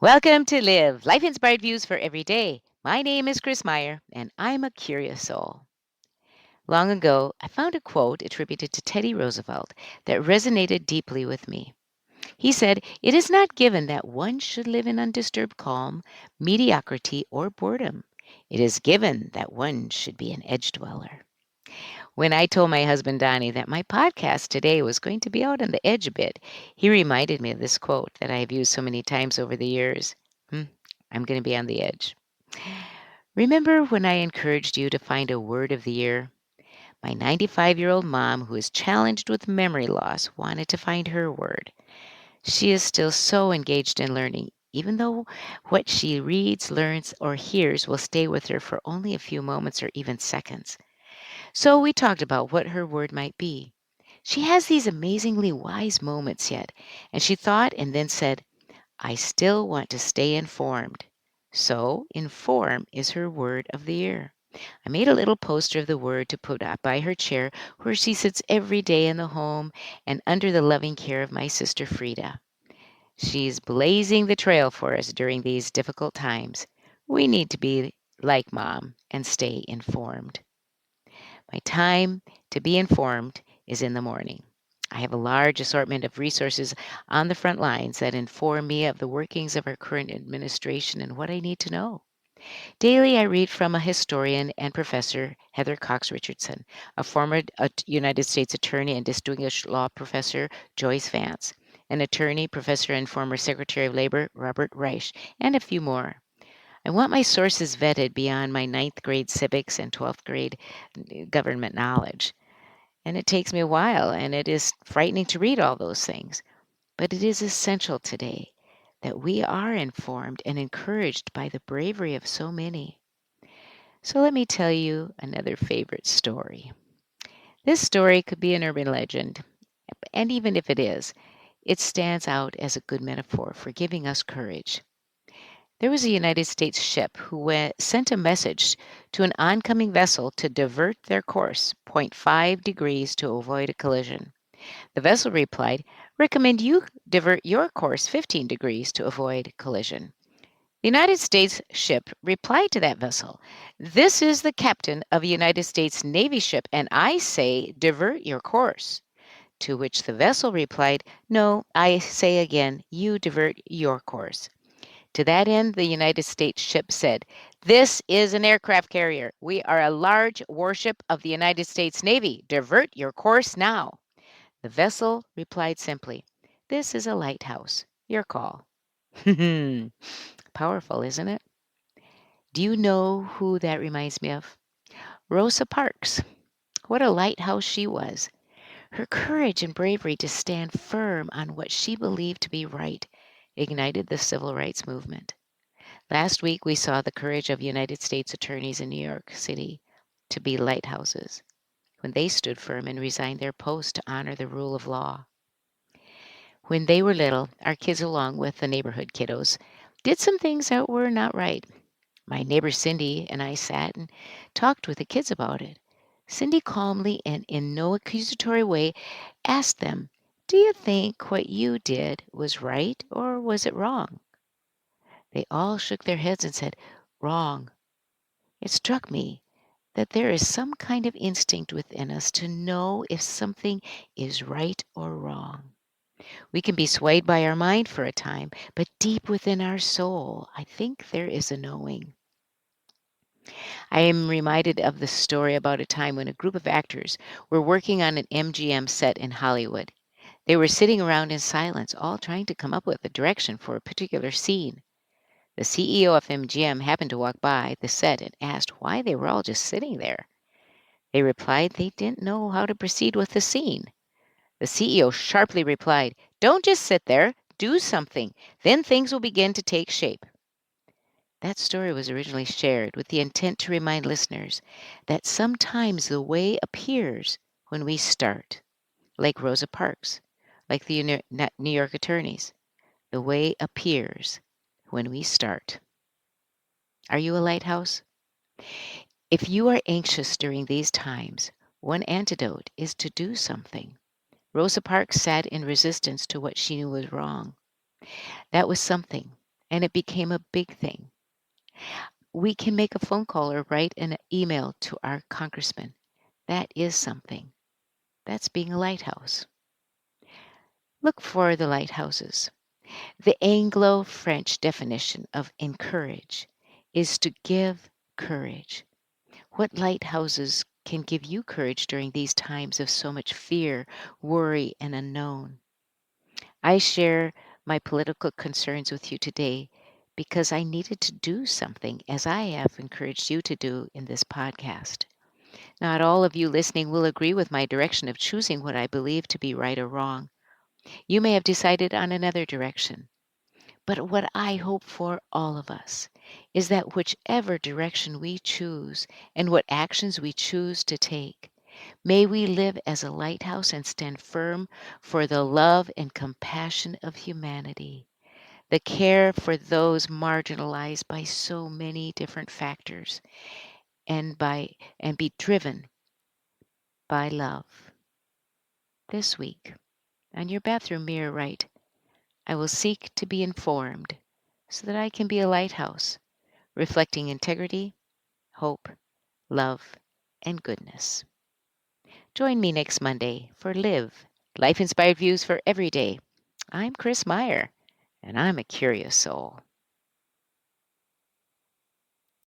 Welcome to Live, life inspired views for every day. My name is Chris Meyer, and I'm a curious soul. Long ago, I found a quote attributed to Teddy Roosevelt that resonated deeply with me. He said, "It is not given that one should live in undisturbed calm, mediocrity, or boredom. It is given that one should be an edge dweller." When I told my husband Donnie that my podcast today was going to be out on the edge a bit, he reminded me of this quote that I have used so many times over the years. Hmm, I'm going to be on the edge. Remember when I encouraged you to find a word of the year? My 95-year-old mom, who is challenged with memory loss, wanted to find her word. She is still so engaged in learning, even though what she reads, learns, or hears will stay with her for only a few moments or even seconds. So we talked about what her word might be. She has these amazingly wise moments yet, and she thought and then said, "I still want to stay informed." So, inform is her word of the year. I made a little poster of the word to put up by her chair where she sits every day in the home and under the loving care of my sister Frida. She's blazing the trail for us during these difficult times. We need to be like Mom and stay informed. My time to be informed is in the morning. I have a large assortment of resources on the front lines that inform me of the workings of our current administration and what I need to know. Daily, I read from a historian and professor, Heather Cox Richardson, a former United States attorney and distinguished law professor, Joyce Vance, an attorney, professor, and former Secretary of Labor, Robert Reich, and a few more. I want my sources vetted beyond my ninth grade civics and 12th grade government knowledge. And it takes me a while, and it is frightening to read all those things. But it is essential today that we are informed and encouraged by the bravery of so many. So let me tell you another favorite story. This story could be an urban legend, and even if it is, it stands out as a good metaphor for giving us courage. There was a United States ship who sent a message to an oncoming vessel to divert their course zero point 0.5 degrees to avoid a collision. The vessel replied, "Recommend you divert your course 15 degrees to avoid collision." The United States ship replied to that vessel, "This is the captain of a United States Navy ship, and I say divert your course." To which the vessel replied, "No, I say again, you divert your course." To that end, the United States ship said, "This is an aircraft carrier. We are a large warship of the United States Navy. Divert your course now." The vessel replied simply, "This is a lighthouse. Your call." Powerful, isn't it? Do you know who that reminds me of? Rosa Parks. What a lighthouse she was. Her courage and bravery to stand firm on what she believed to be right ignited the civil rights movement. Last week, we saw the courage of United States attorneys in New York City to be lighthouses when they stood firm and resigned their posts to honor the rule of law. When they were little, our kids, along with the neighborhood kiddos, did some things that were not right. My neighbor Cindy and I sat and talked with the kids about it. Cindy calmly and in no accusatory way asked them, "Do you think what you did was right or was it wrong?" They all shook their heads and said, "Wrong." It struck me that there is some kind of instinct within us to know if something is right or wrong. We can be swayed by our mind for a time, but deep within our soul, I think there is a knowing. I am reminded of the story about a time when a group of actors were working on an MGM set in Hollywood. They were sitting around in silence, all trying to come up with a direction for a particular scene. The CEO of MGM happened to walk by the set and asked why they were all just sitting there. They replied they didn't know how to proceed with the scene. The CEO sharply replied, "Don't just sit there, do something. Then things will begin to take shape." That story was originally shared with the intent to remind listeners that sometimes the way appears when we start, like Rosa Parks, like the New York attorneys. The way appears when we start. Are you a lighthouse? If you are anxious during these times, one antidote is to do something. Rosa Parks sat in resistance to what she knew was wrong. That was something, and it became a big thing. We can make a phone call or write an email to our congressman. That is something. That's being a lighthouse. Look for the lighthouses. The Anglo French definition of encourage is to give courage. What lighthouses can give you courage during these times of so much fear, worry, and unknown? I share my political concerns with you today because I needed to do something, as I have encouraged you to do in this podcast. Not all of you listening will agree with my direction of choosing what I believe to be right or wrong. You may have decided on another direction. But what I hope for all of us is that whichever direction we choose and what actions we choose to take, may we live as a lighthouse and stand firm for the love and compassion of humanity, the care for those marginalized by so many different factors, and be driven by love. This week, on your bathroom mirror, write, I will seek to be informed so that I can be a lighthouse, reflecting integrity, hope, love, and goodness. Join me next Monday for Live, Life Inspired Views for Every Day. I'm Chris Meyer, and I'm a curious soul.